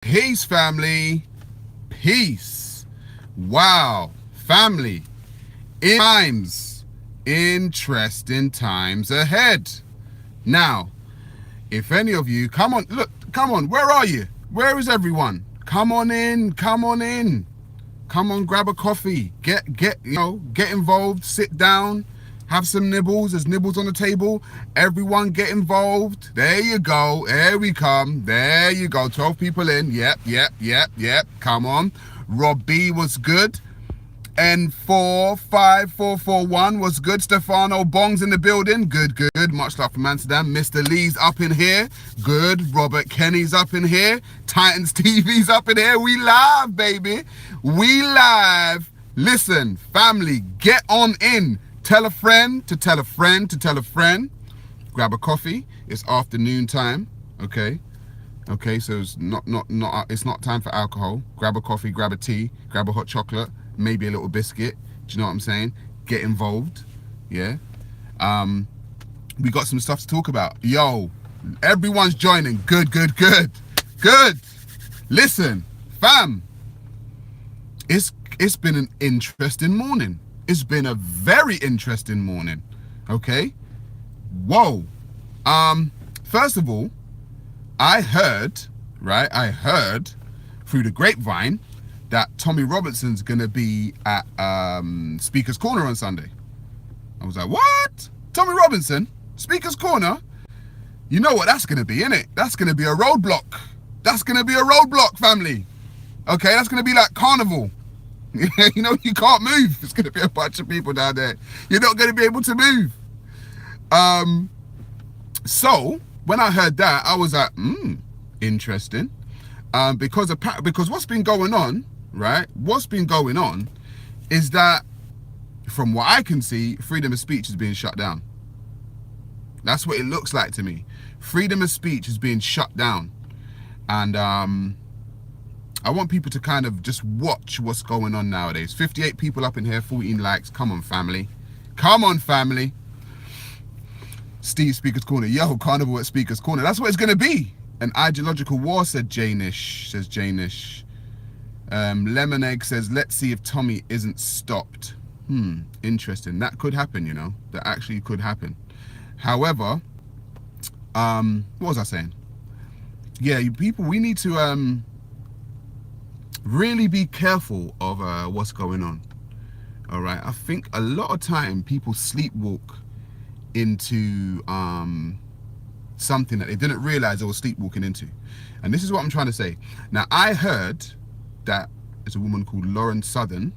Peace, family. Peace. Wow, family. Interesting times ahead. Now, if any of you, come on, look, come on, where are you? Where is everyone? Come on in, come on in. Come on, grab a coffee. Get involved, sit down, have some nibbles. There's nibbles on the table. Everyone get involved. There you go. There we come. There you go. 12 people in. Yep. Come on. Rob B was good. N45441 was good. Stefano Bong's in the building. Good. Much love from Amsterdam. Mr. Lee's up in here. Good. Robert Kenny's up in here. Titans TV's up in here. We live, baby. We live. Listen, family, get on in. Tell a friend to tell a friend to tell a friend. Grab a coffee. It's afternoon time. Okay, so it's not time for alcohol. Grab a coffee, grab a tea, grab a hot chocolate, maybe a little biscuit. Do you know what I'm saying? Get involved. Yeah. We got some stuff to talk about. Yo, everyone's joining. Good. Listen, fam. It's been an interesting morning. It's been a very interesting morning. Okay. Whoa. First of all, I heard through the grapevine that Tommy Robinson's gonna be at Speaker's Corner on Sunday. I was like, what? Tommy Robinson? Speaker's Corner? You know what that's gonna be, innit? That's gonna be a roadblock. That's gonna be a roadblock, family. Okay, that's gonna be like carnival. You know, you can't move. It's gonna be a bunch of people down there. You're not gonna be able to move. So when I heard that, I was like, interesting. Because what's been going on, right? What's been going on is that, from what I can see, freedom of speech is being shut down. That's what it looks like to me. Freedom of speech is being shut down. And I want people to kind of just watch what's going on nowadays. 58 people up in here, 14 likes. Come on, family. Come on, family. Steve, Speaker's Corner. Yo, carnival at Speaker's Corner. That's what it's going to be. An ideological war, says Janish. Lemon Egg says, let's see if Tommy isn't stopped. Interesting. That could happen, you know. That actually could happen. However, what was I saying? Yeah, you people, we need to really be careful of what's going on. All right. I think a lot of time people sleepwalk into something that they didn't realize they were sleepwalking into. And this is what I'm trying to say. Now, I heard that there's a woman called Lauren Southern,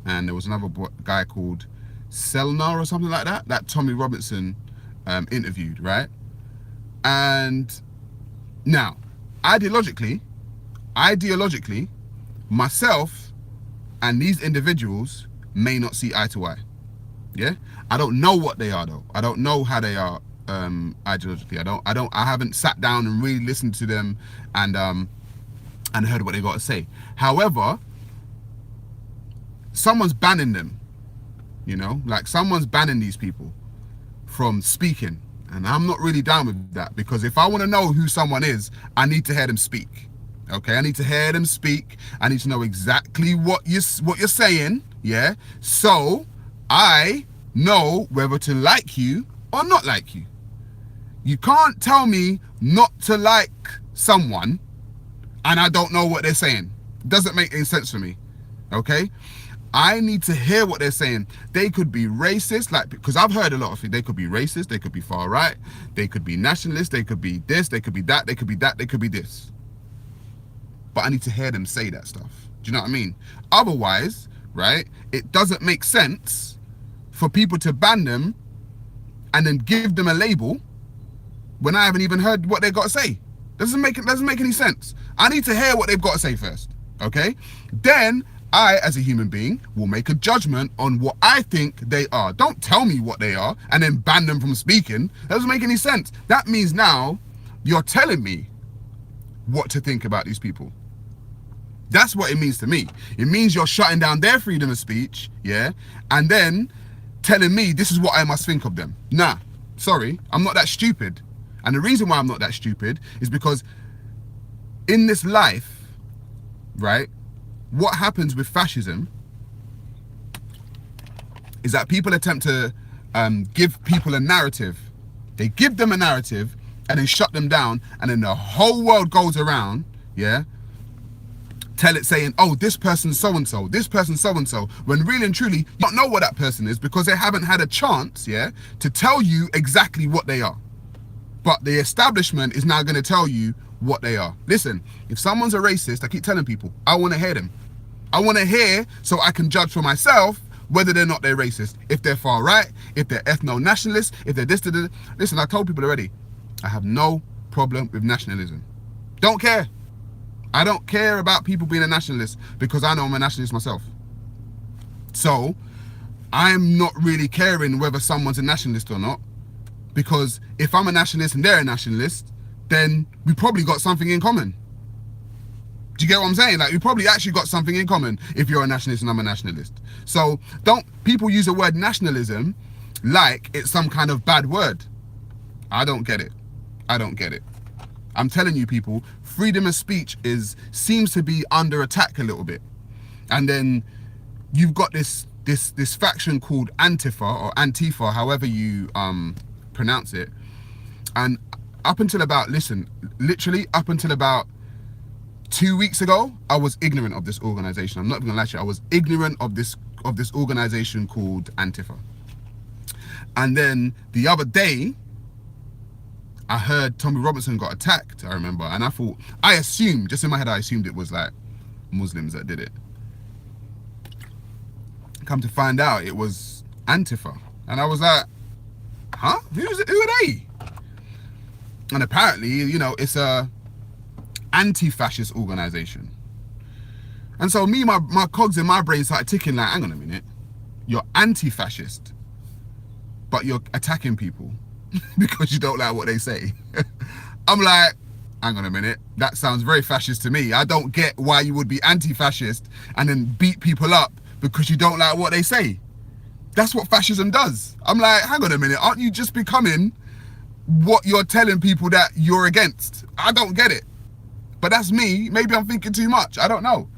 and there was another guy called Selna or something like that Tommy Robinson interviewed, right? And now, ideologically, myself and these individuals may not see eye to eye. Yeah, I don't know what they are though. I don't know how they are ideologically. I haven't sat down and really listened to them and heard what they got to say. However, someone's banning them. You know, like someone's banning these people from speaking, and I'm not really down with that, because if I want to know who someone is, I need to hear them speak. Okay, I need to hear them speak. I need to know exactly what you're saying. Yeah, so I know whether to like you or not like you. You can't tell me not to like someone and I don't know what they're saying. It doesn't make any sense for me. Okay, I need to hear what they're saying. They could be racist, like, because I've heard a lot of things. They could be racist, they could be far right, they could be nationalist, they could be this, they could be that, they could be that, they could be this. But I need to hear them say that stuff. Do you know what I mean? Otherwise, right, it doesn't make sense for people to ban them and then give them a label when I haven't even heard what they got to say. Doesn't make any sense. I need to hear what they've got to say first, okay? Then I, as a human being, will make a judgment on what I think they are. Don't tell me what they are and then ban them from speaking. That doesn't make any sense. That means now you're telling me what to think about these people. That's what it means to me. It means you're shutting down their freedom of speech, yeah, and then telling me this is what I must think of them. Nah, sorry, I'm not that stupid. And the reason why I'm not that stupid is because in this life, right? What happens with fascism is that people attempt to give people a narrative. They give them a narrative and then shut them down, and then the whole world goes around, yeah, tell it saying, oh, this person's so-and-so, this person's so-and-so, when really and truly, you don't know what that person is because they haven't had a chance, yeah, to tell you exactly what they are. But the establishment is now going to tell you what they are. Listen, if someone's a racist, I keep telling people, I want to hear them. I want to hear so I can judge for myself whether they're not they're racist, if they're far right, if they're ethno-nationalists, if they're this. Listen, I told people already, I have no problem with nationalism. Don't care. I don't care about people being a nationalist because I know I'm a nationalist myself. So I'm not really caring whether someone's a nationalist or not, because if I'm a nationalist and they're a nationalist, then we probably got something in common. Do you get what I'm saying? Like, we probably actually got something in common if you're a nationalist and I'm a nationalist. So people use the word nationalism like it's some kind of bad word. I don't get it. I don't get it. I'm telling you people, freedom of speech seems to be under attack a little bit. And then you've got this faction called Antifa or Antifa, however you pronounce it. And up until about, literally up until about 2 weeks ago, I was ignorant of this organization. I'm not even gonna lie to you, I was ignorant of this organization called Antifa. And then the other day, I heard Tommy Robinson got attacked, I remember, and I assumed, just in my head, I assumed it was like Muslims that did it. Come to find out, it was Antifa. And I was like, huh? Who are they? And apparently, you know, it's a anti-fascist organization. And so my cogs in my brain started ticking like, hang on a minute, you're anti-fascist, but you're attacking people because you don't like what they say. I'm like, hang on a minute, that sounds very fascist to me. I don't get why you would be anti-fascist and then beat people up because you don't like what they say. That's what fascism does. I'm like, hang on a minute, aren't you just becoming what you're telling people that you're against? I don't get it. But that's me. Maybe I'm thinking too much. I don't know.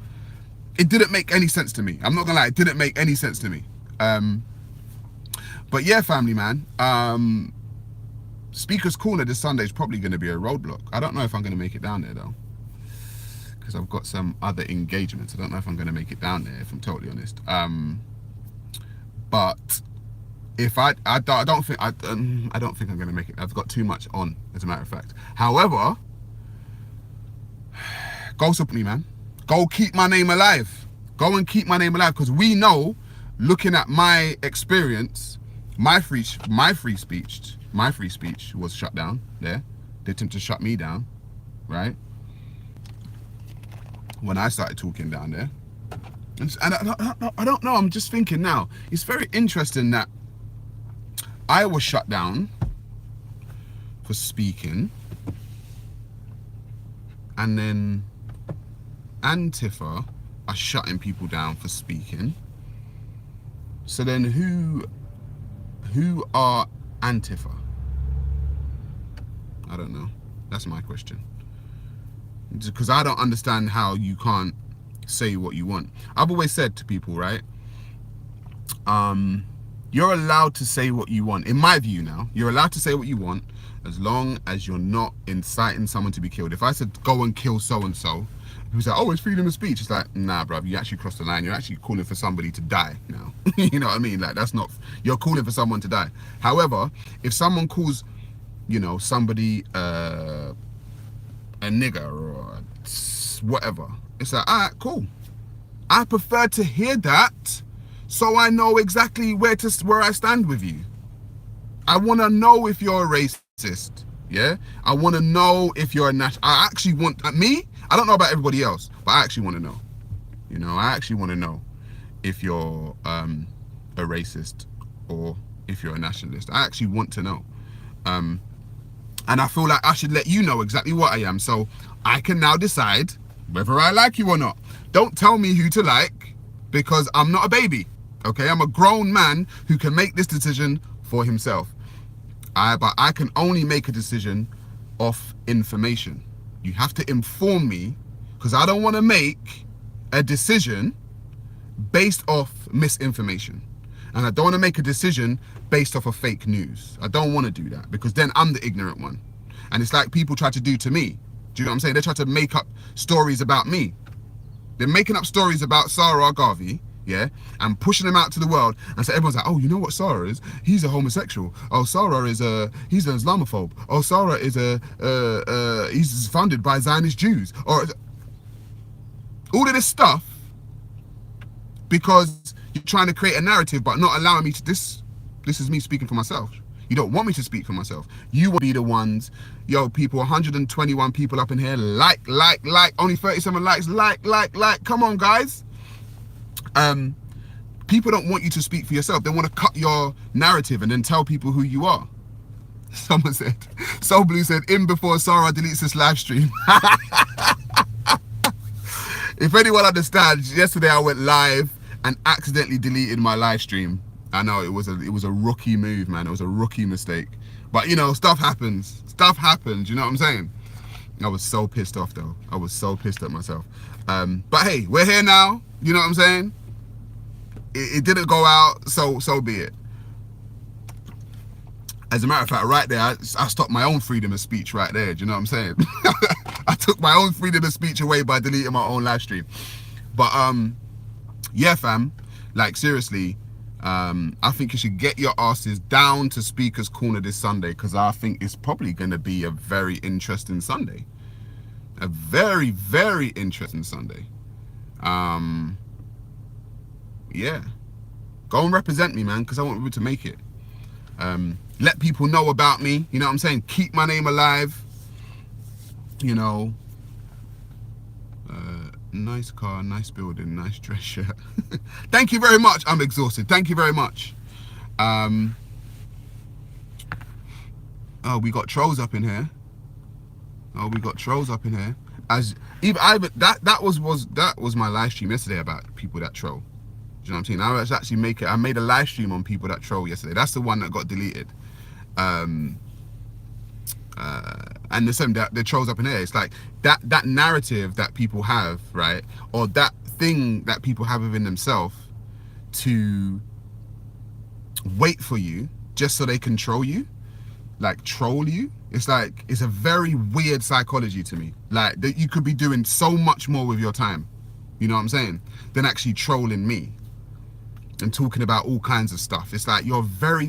It didn't make any sense to me. I'm not gonna lie, it didn't make any sense to me. But yeah, family man, Speaker's Corner this Sunday is probably going to be a roadblock. I don't know if I'm going to make it down there though, because I've got some other engagements. I don't know if I'm going to make it down there, if I'm totally honest. But if I don't think I'm going to make it. I've got too much on, as a matter of fact. However, go support me, man. Go keep my name alive. Go and keep my name alive, because we know, looking at my experience, my free speech was shut down there. They attempted to shut me down, right? When I started talking down there. And I don't know, I'm just thinking now, it's very interesting that I was shut down for speaking, and then Antifa are shutting people down for speaking. So then who are Antifa? I don't know. That's my question. Because I don't understand how you can't say what you want. I've always said to people, right? You're allowed to say what you want. In my view now, you're allowed to say what you want as long as you're not inciting someone to be killed. If I said, go and kill so-and-so, people say, oh, it's freedom of speech. It's like, nah, bruv, you actually crossed the line. You're actually calling for somebody to die now. You know what I mean? Like, that's not, you're calling for someone to die. However, if someone calls, you know, somebody a nigger or whatever, it's like, all right, cool. I prefer to hear that so I know exactly where I stand with you. I want to know if you're a racist, yeah? I want to know if you're a I actually want, me, I don't know about everybody else, but I actually want to know. You know, I actually want to know if you're a racist or if you're a nationalist. I actually want to know. And I feel like I should let you know exactly what I am, so I can now decide whether I like you or not. Don't tell me who to like, because I'm not a baby, okay? I'm a grown man who can make this decision for himself. But I can only make a decision off information. You have to inform me, because I don't want to make a decision based off misinformation. And I don't want to make a decision based off of fake news. I don't want to do that, because then I'm the ignorant one. And it's like people try to do to me. Do you know what I'm saying? They try to make up stories about me. They're making up stories about Sarah Garvey, yeah, and pushing them out to the world. And so everyone's like, oh, you know what Sarah is? He's a homosexual. Oh, Sarah is he's an Islamophobe. Oh, Sarah is he's funded by Zionist Jews. Or all of this stuff, because you're trying to create a narrative but not allowing me to, this is me speaking for myself. You don't want me to speak for myself. You will be the ones, yo, people, 121 people up in here, like, only 37 likes, like, come on, guys. People don't want you to speak for yourself. They want to cut your narrative and then tell people who you are. Someone said, Soul Blue said, in before Sarah deletes this live stream. If anyone understands, yesterday I went live and accidentally deleted my live stream. I know it was a rookie move, man. It was a rookie mistake. But you know, stuff happens. Stuff happens, you know what I'm saying? I was so pissed off though. I was so pissed at myself. But hey, we're here now. You know what I'm saying? It didn't go out, so be it. As a matter of fact, right there, I stopped my own freedom of speech right there. Do you know what I'm saying? I took my own freedom of speech away by deleting my own live stream. But yeah, fam, like seriously, I think you should get your asses down to Speaker's Corner this Sunday, because I think it's probably going to be a very interesting Sunday. A very, very interesting Sunday. Yeah. Go and represent me, man, because I want people to make it. Let people know about me, you know what I'm saying? Keep my name alive. You know, nice car, nice building, nice dress shirt. Thank you very much. I'm exhausted. Thank you very much. Oh, we got trolls up in here. Oh, we got trolls up in here. That was my live stream yesterday about people that troll. Do you know what I'm saying? I made a live stream on people that troll yesterday. That's the one that got deleted. And the same, the trolls up in here. It's like that narrative that people have, right? Or that thing that people have within themselves to wait for you just so they can troll you, like troll you. It's like, it's a very weird psychology to me. Like that you could be doing so much more with your time, you know what I'm saying, than actually trolling me and talking about all kinds of stuff. It's like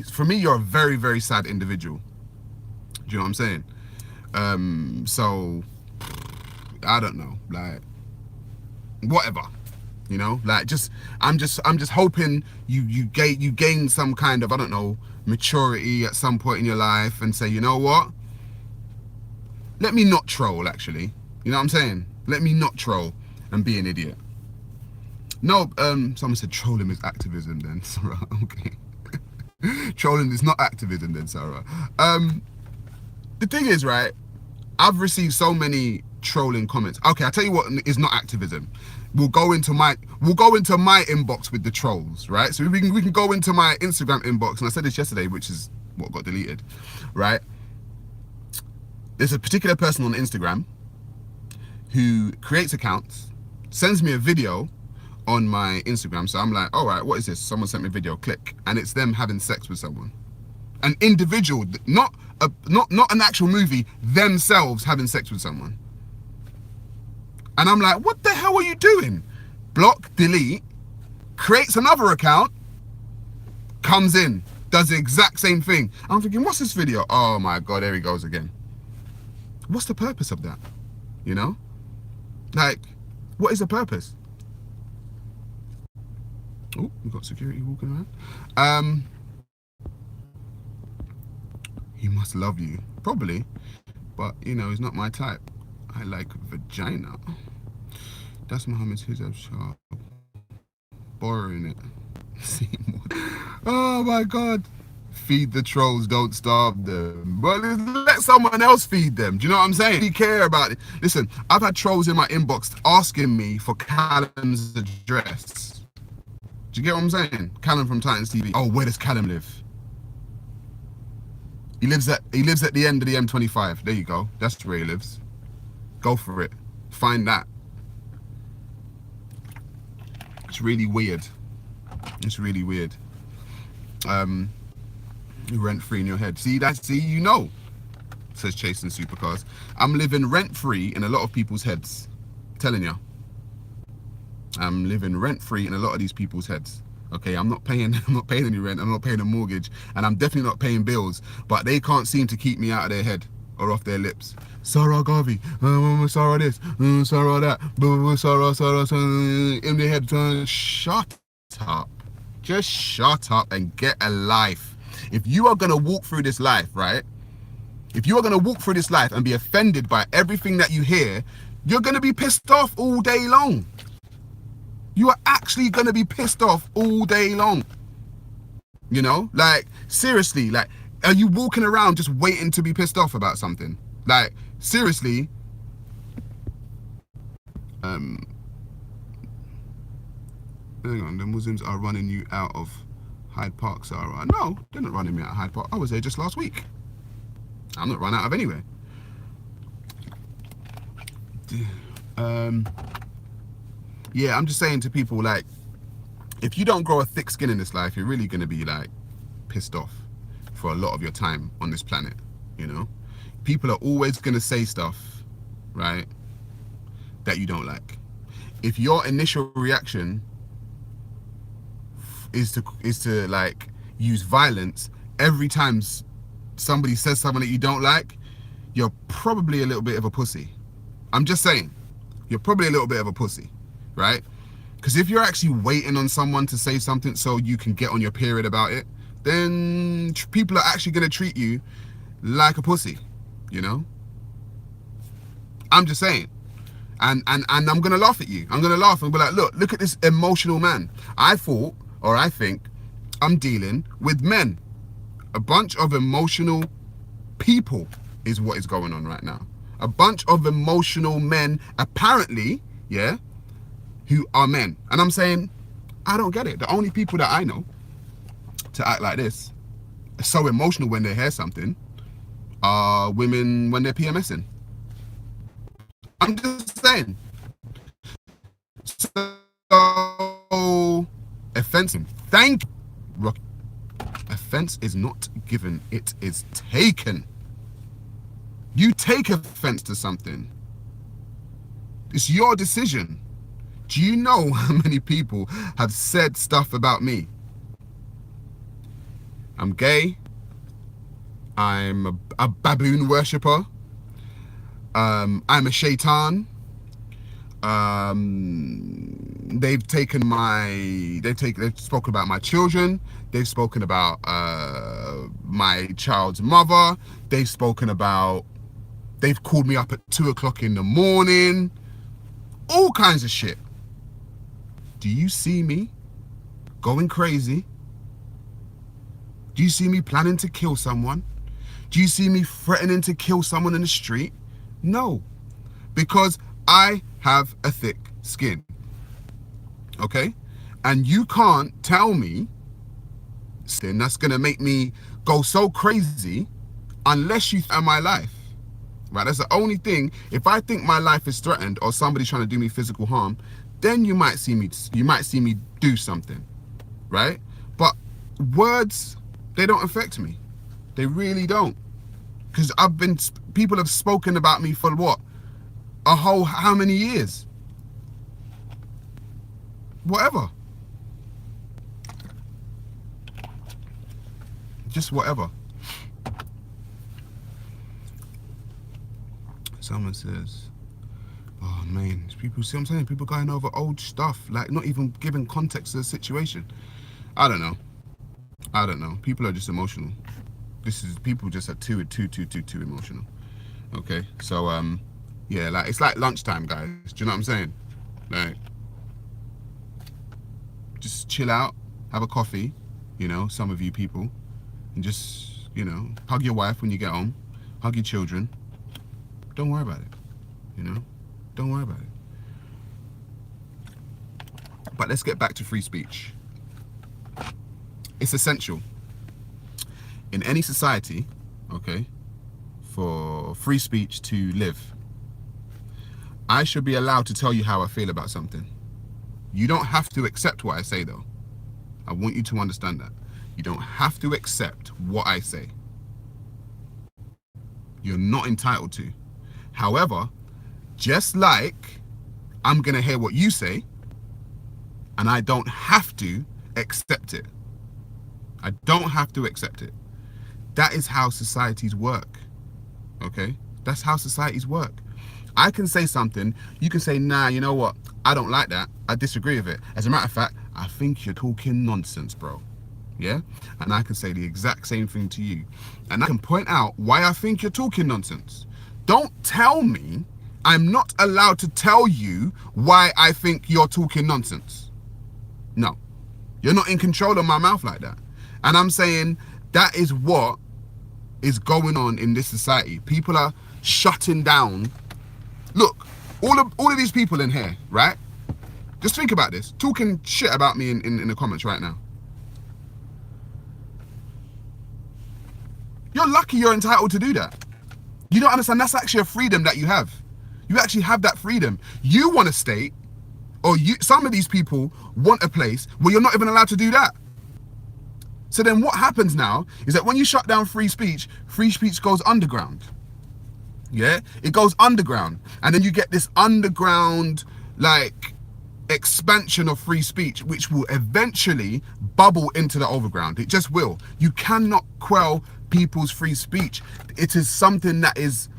for me, you're a very, very sad individual. Do you know what I'm saying? So I don't know, like whatever, you know, like I'm just hoping you gain some kind of, I don't know, maturity at some point in your life and say, you know what, let me not troll, actually. You know what I'm saying? Let me not troll and be an idiot. No, someone said trolling is activism then, Sarah. Okay. Trolling is not activism then, Sarah. The thing is, right, I've received so many trolling comments. Okay, I'll tell you what is not activism. We'll go into my inbox with the trolls, right? So we can go into my Instagram inbox, and I said this yesterday, which is what got deleted, right? There's a particular person on Instagram who creates accounts, sends me a video on my Instagram. So I'm like, all right, what is this? Someone sent me a video, click, and it's them having sex with someone. An individual, not an actual movie, themselves having sex with someone. And I'm like, what the hell are you doing? Block, delete, creates another account, comes in, does the exact same thing. I'm thinking, what's this video? Oh my God, there he goes again. What's the purpose of that? You know? Like, what is the purpose? Oh, we've got security walking around. He must love you. Probably. But, you know, he's not my type. I like vagina. That's Muhammad's hijab shop. Borrowing it. Oh my God. Feed the trolls, don't starve them. But let someone else feed them. Do you know what I'm saying? You care about it. Listen, I've had trolls in my inbox asking me for Callum's address. Do you get what I'm saying? Callum from Titans TV. Oh, where does Callum live? He lives at the end of the M25. There you go. That's where he lives. Go for it. Find that. It's really weird. It's really weird. Rent free in your head. See, you know, says Chasing Supercars. I'm living rent free in a lot of people's heads. I'm telling you. I'm living rent free in a lot of these people's heads. Okay, I'm not paying any rent, I'm not paying a mortgage, and I'm definitely not paying bills, but they can't seem to keep me out of their head or off their lips. Sarah Garvey, Sarah this, Sarah that, Sarah, in their head. Shut up. Just shut up and get a life. If you are gonna walk through this life, right? If you are gonna walk through this life and be offended by everything that you hear, you're gonna be pissed off all day long. You are actually gonna be pissed off all day long. You know, like, seriously, like, are you walking around just waiting to be pissed off about something? Like, seriously. Hang on, the Muslims are running you out of Hyde Park, Sarah. No, they're not running me out of Hyde Park. I was there just last week. I'm not run out of anywhere. Yeah, I'm just saying to people, like, if you don't grow a thick skin in this life, you're really going to be, like, pissed off for a lot of your time on this planet, you know? People are always going to say stuff, right, that you don't like. If your initial reaction is to like, use violence every time somebody says something that you don't like, you're probably a little bit of a pussy. I'm just saying, you're probably a little bit of a pussy. Right? Because if you're actually waiting on someone to say something so you can get on your period about it, then people are actually going to treat you like a pussy, you know? I'm just saying. And I'm going to laugh at you. I'm going to laugh and be like, look at this emotional man. I think I'm dealing with men. A bunch of emotional people is what is going on right now. A bunch of emotional men, apparently, yeah, who are men. And I'm saying, I don't get it. The only people that I know to act like this, so emotional when they hear something, are women when they're PMSing. I'm just saying. So offensive. Thank you. Offense is not given, it is taken. You take offense to something. It's your decision. Do you know how many people have said stuff about me? I'm gay. I'm a baboon worshipper. I'm a shaitan. They've spoken about my children. They've spoken about my child's mother. They've called me up at 2 o'clock in the morning. All kinds of shit. Do you see me going crazy? Do you see me planning to kill someone? Do you see me threatening to kill someone in the street? No, because I have a thick skin, okay? And you can't tell me that's gonna make me go so crazy unless you threaten my life, right? That's the only thing. If I think my life is threatened or somebody's trying to do me physical harm, then you might see me do something, right? But words, they don't affect me. They really don't. Because people have spoken about me for what? How many years? Whatever. Just whatever. Someone says, oh man, people, see what I'm saying? People going over old stuff, like not even giving context to the situation. I don't know. People are just emotional. People just are too emotional. Okay, so yeah, like it's like lunchtime, guys. Do you know what I'm saying? Like, just chill out, have a coffee, you know, some of you people, and just, you know, hug your wife when you get home, hug your children. Don't worry about it, you know? Don't worry about it. But let's get back to free speech. It's essential in any society, okay, for free speech to live. I should be allowed to tell you how I feel about something. You don't have to accept what I say, though. I want you to understand that. You don't have to accept what I say. You're not entitled to. However, just like I'm going to hear what you say, and I don't have to accept it. I don't have to accept it. That is how societies work. Okay? That's how societies work. I can say something, you can say, nah, you know what? I don't like that. I disagree with it. As a matter of fact, I think you're talking nonsense, bro. Yeah? And I can say the exact same thing to you. And I can point out why I think you're talking nonsense. Don't tell me I'm not allowed to tell you why I think you're talking nonsense. No. You're not in control of my mouth like that. And I'm saying that is what is going on in this society. People are shutting down. Look, all of these people in here, right? Just think about this. Talking shit about me in the comments right now. You're lucky you're entitled to do that. You don't understand, that's actually a freedom that you have. You actually have that freedom. You want a state, or some of these people want a place where you're not even allowed to do that. So then what happens now is that when you shut down free speech goes underground. Yeah? It goes underground. And then you get this underground, like, expansion of free speech, which will eventually bubble into the overground. It just will. You cannot quell people's free speech. It is something that is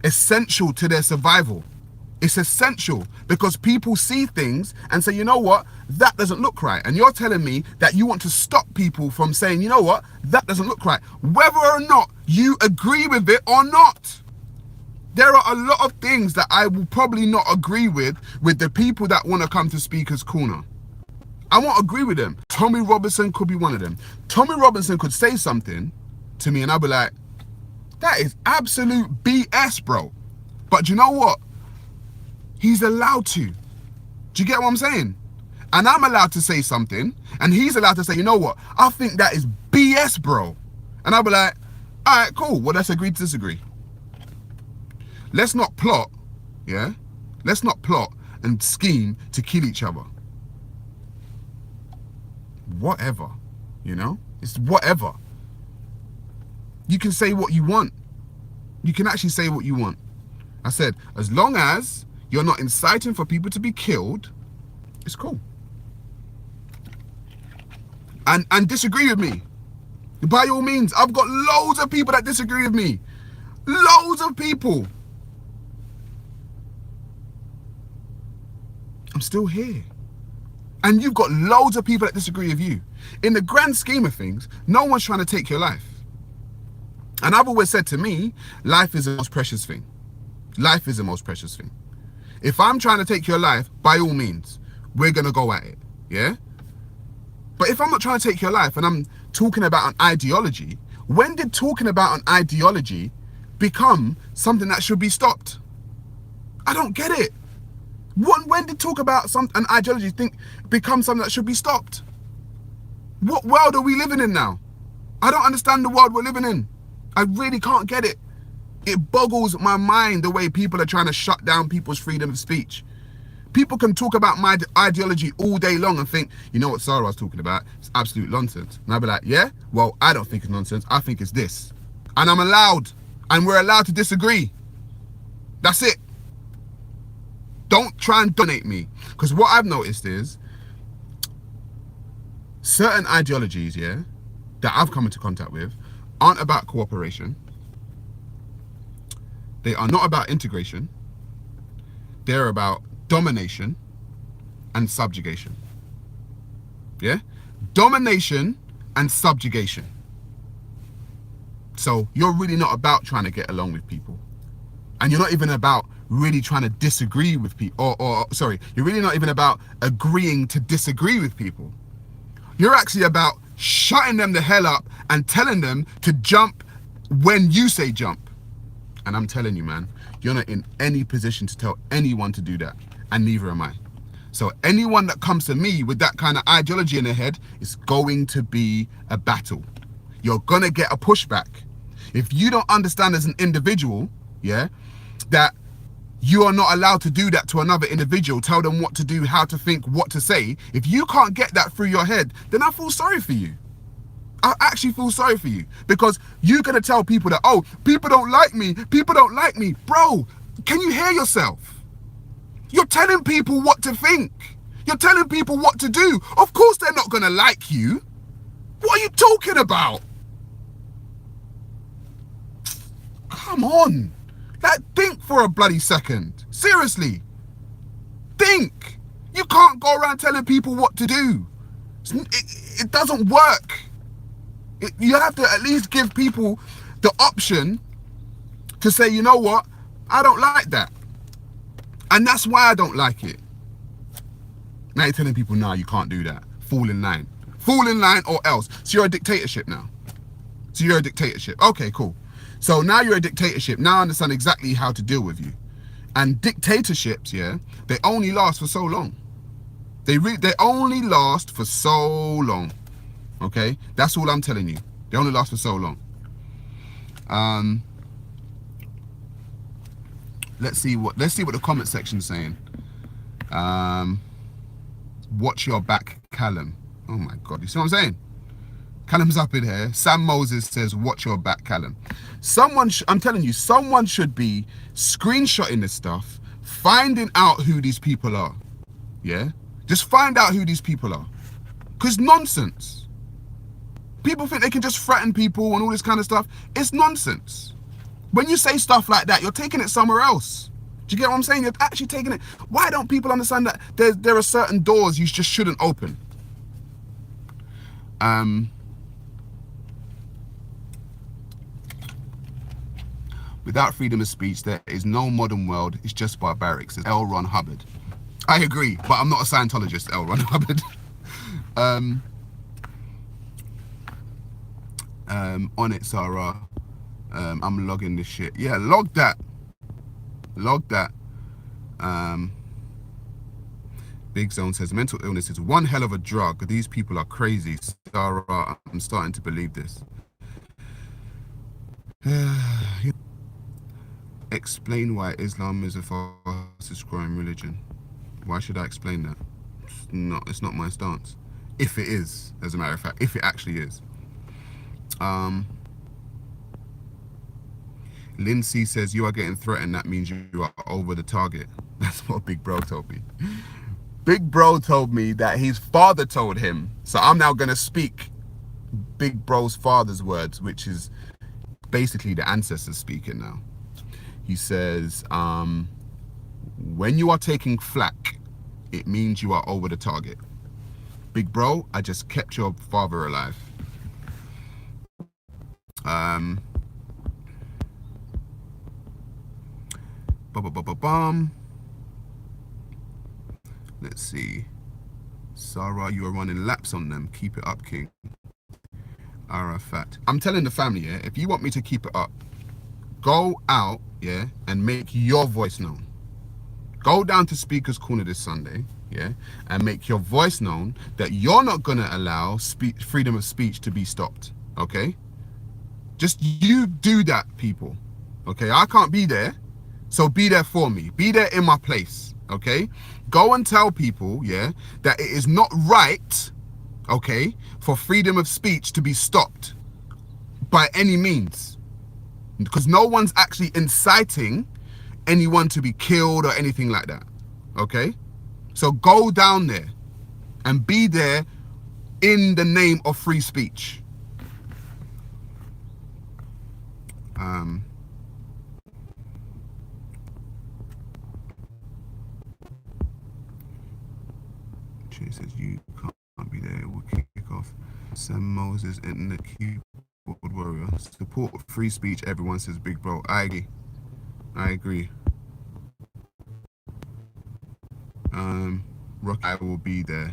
essential to their survival. It's essential because people see things and say, you know what, that doesn't look right. And you're telling me that you want to stop people from saying, you know what, that doesn't look right, whether or not you agree with it or not. There are a lot of things that I will probably not agree with the people that want to come to Speaker's Corner. I won't agree with them. Tommy Robinson could be one of them. Tommy Robinson could say something to me and I'll be like, that is absolute BS, bro. But you know what? He's allowed to. Do you get what I'm saying? And I'm allowed to say something, and he's allowed to say, you know what? I think that is BS, bro. And I'll be like, all right, cool. Well, let's agree to disagree. Let's not plot, yeah? Let's not plot and scheme to kill each other. Whatever, you know? It's whatever. You can say what you want. You can actually say what you want. I said, as long as you're not inciting for people to be killed, it's cool. And disagree with me. By all means, I've got loads of people that disagree with me. Loads of people. I'm still here. And you've got loads of people that disagree with you. In the grand scheme of things, no one's trying to take your life. And I've always said to me, life is the most precious thing. Life is the most precious thing. If I'm trying to take your life, by all means, we're going to go at it, yeah? But if I'm not trying to take your life and I'm talking about an ideology, when did talking about an ideology become something that should be stopped? I don't get it. When did talk about an ideology become something that should be stopped? What world are we living in now? I don't understand the world we're living in. I really can't get it. It boggles my mind the way people are trying to shut down people's freedom of speech. People can talk about my ideology all day long and think, you know what Sarah was talking about? It's absolute nonsense. And I'll be like, yeah? Well, I don't think it's nonsense. I think it's this. And I'm allowed. And we're allowed to disagree. That's it. Don't try and dominate me. Because what I've noticed is certain ideologies, yeah, that I've come into contact with aren't about cooperation. They are not about integration. They're about domination and subjugation. Yeah? Domination and subjugation. So you're really not about trying to get along with people. And you're not even about really trying to disagree with people. You're really not even about agreeing to disagree with people. You're actually about shutting them the hell up and telling them to jump when you say jump. And I'm telling you, man, you're not in any position to tell anyone to do that. And neither am I. So anyone that comes to me with that kind of ideology in their head is going to be a battle. You're going to get a pushback. If you don't understand as an individual, yeah, that You are not allowed to do that to another individual, tell them what to do, how to think, what to say. If you can't get that through your head, then I feel sorry for you. I actually feel sorry for you, because you're going to tell people that, oh, people don't like me. People don't like me. Bro, can you hear yourself? You're telling people what to think. You're telling people what to do. Of course they're not going to like you. What are you talking about? Come on. Like, think for a bloody second. Seriously. Think. You can't go around telling people what to do. It doesn't work. You have to at least give people the option to say, you know what? I don't like that. And that's why I don't like it. Now you're telling people, nah, you can't do that. Fall in line. Fall in line or else. So you're a dictatorship now. So you're a dictatorship. Okay, cool. So now you're a dictatorship. Now I understand exactly how to deal with you. And dictatorships, yeah, they only last for so long. They only last for so long. Okay? That's all I'm telling you. They only last for so long. Let's see what the comment section's saying. Watch your back, Callum. Oh my God, you see what I'm saying? Callum's up in here. Sam Moses says, watch your back, Callum. I'm telling you, someone should be screenshotting this stuff, finding out who these people are. Yeah? Just find out who these people are. Because nonsense. People think they can just threaten people and all this kind of stuff. It's nonsense. When you say stuff like that, you're taking it somewhere else. Do you get what I'm saying? You're actually taking it. Why don't people understand that there are certain doors you just shouldn't open? Without freedom of speech, there is no modern world. It's just barbaric, says L. Ron Hubbard. I agree, but I'm not a Scientologist, L. Ron Hubbard. On it, Sarah. I'm logging this shit. Yeah, log that. Log that. Big Zone says mental illness is one hell of a drug. These people are crazy. Sarah, I'm starting to believe this. Explain why Islam is the fastest growing religion. Why should I explain that? It's not my stance. If it is, as a matter of fact, if it actually is. Lindsay says, you are getting threatened. That means you are over the target. That's what Big Bro told me. Big Bro told me that his father told him. So I'm now going to speak Big Bro's father's words, which is basically the ancestors speaking now. He says, when you are taking flack, it means you are over the target. Big Bro, I just kept your father alive. Let's see. Sarah, you are running laps on them. Keep it up, King. Arafat. I'm telling the family, yeah, if you want me to keep it up, go out, yeah, and make your voice known. Go down to Speaker's Corner this Sunday, yeah, and make your voice known that you're not going to allow freedom of speech to be stopped, okay? Just you do that, people, okay? I can't be there, so be there for me. Be there in my place, okay? Go and tell people, yeah, that it is not right, okay, for freedom of speech to be stopped by any means. Because no one's actually inciting anyone to be killed or anything like that, okay? So go down there and be there in the name of free speech. She says you can't be there, we'll kick off. Sam Moses, internet keyboard warrior. Support free speech, everyone, says Big Bro. I agree. Rock, I will be there.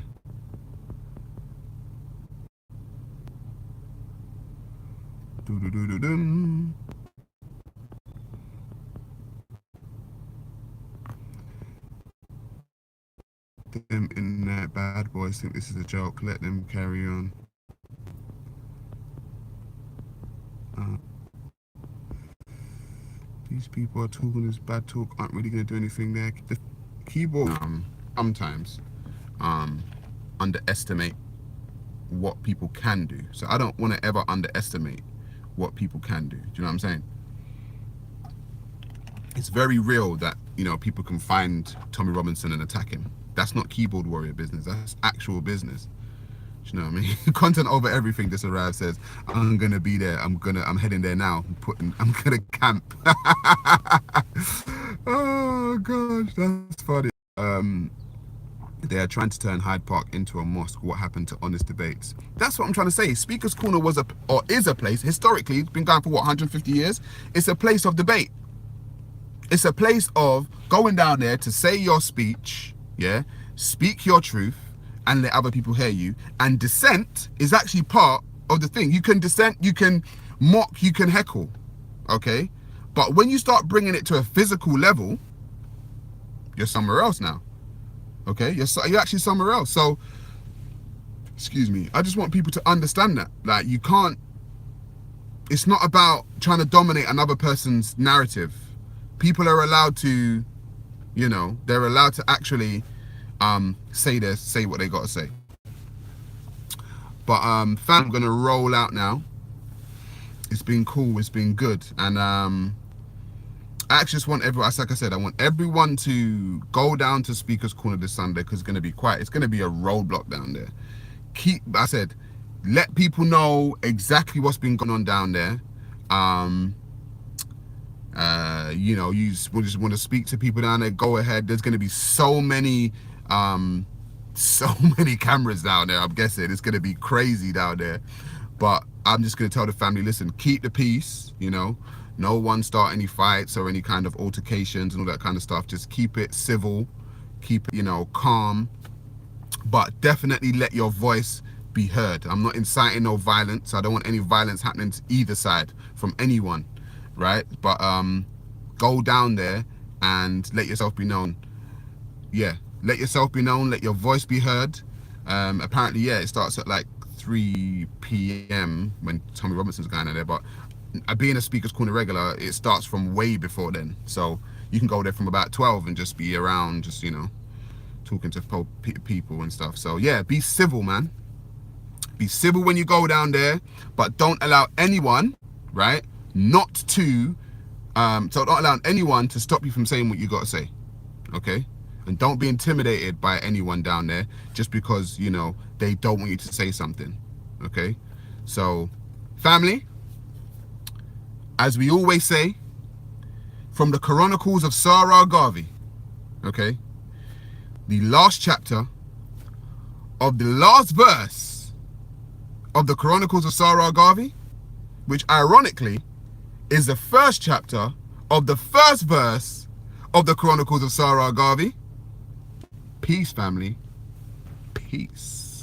Them internet bad boys think this is a joke. Let them carry on. these people are talking this bad talk, aren't really going to do anything there. The keyboard sometimes underestimate what people can do. So I don't want to ever underestimate what people can do. Do you know what I'm saying? It's very real that, you know, people can find Tommy Robinson and attack him. That's not keyboard warrior business. That's actual business. Do you know what I mean? Content over everything just arrived, says, I'm gonna be there. I'm heading there now. I'm gonna camp. Oh gosh, that's funny. They are trying to turn Hyde Park into a mosque. What happened to honest debates? That's what I'm trying to say. Speaker's Corner is a place, historically, it's been going for what, 150 years? It's a place of debate. It's a place of going down there to say your speech, yeah, speak your truth, and let other people hear you. And dissent is actually part of the thing. You can dissent, you can mock, you can heckle, okay? But when you start bringing it to a physical level, you're somewhere else now, okay? You're actually somewhere else. So, excuse me, I just want people to understand that. Like, you can't, it's not about trying to dominate another person's narrative. People are allowed to, you know, they're allowed to actually say what they got to say. But fam, I'm gonna roll out now. It's been cool, it's been good, and I actually just want everyone, like I said, I want everyone to go down to Speaker's Corner this Sunday, because it's gonna be quiet. It's gonna be a roadblock down there. Let people know exactly what's been going on down there. You know, you just want to speak to people down there, go ahead. There's going to be so many cameras down there. I'm guessing it's going to be crazy down there, but I'm just going to tell the family, listen, keep the peace, you know, no one start any fights or any kind of altercations and all that kind of stuff. Just keep it civil, keep it, you know, calm, but definitely let your voice be heard. I'm not inciting no violence. I don't want any violence happening to either side from anyone, right? But go down there and let yourself be known. Yeah, let yourself be known, let your voice be heard. Apparently, yeah, it starts at like 3 p.m. when Tommy Robinson's going out there, but being a Speaker's Corner regular, it starts from way before then. So you can go there from about 12 and just be around, just, you know, talking to people and stuff. So yeah, be civil, man. Be civil when you go down there, but don't allow anyone, right, so don't allow anyone to stop you from saying what you got to say, okay? And don't be intimidated by anyone down there just because, you know, they don't want you to say something, okay? So, family, as we always say, from the Chronicles of Sarah Garvey, okay? The last chapter of the last verse of the Chronicles of Sarah Garvey, which ironically is the first chapter of the first verse of the Chronicles of Sarah Garvey. Peace, family. Peace.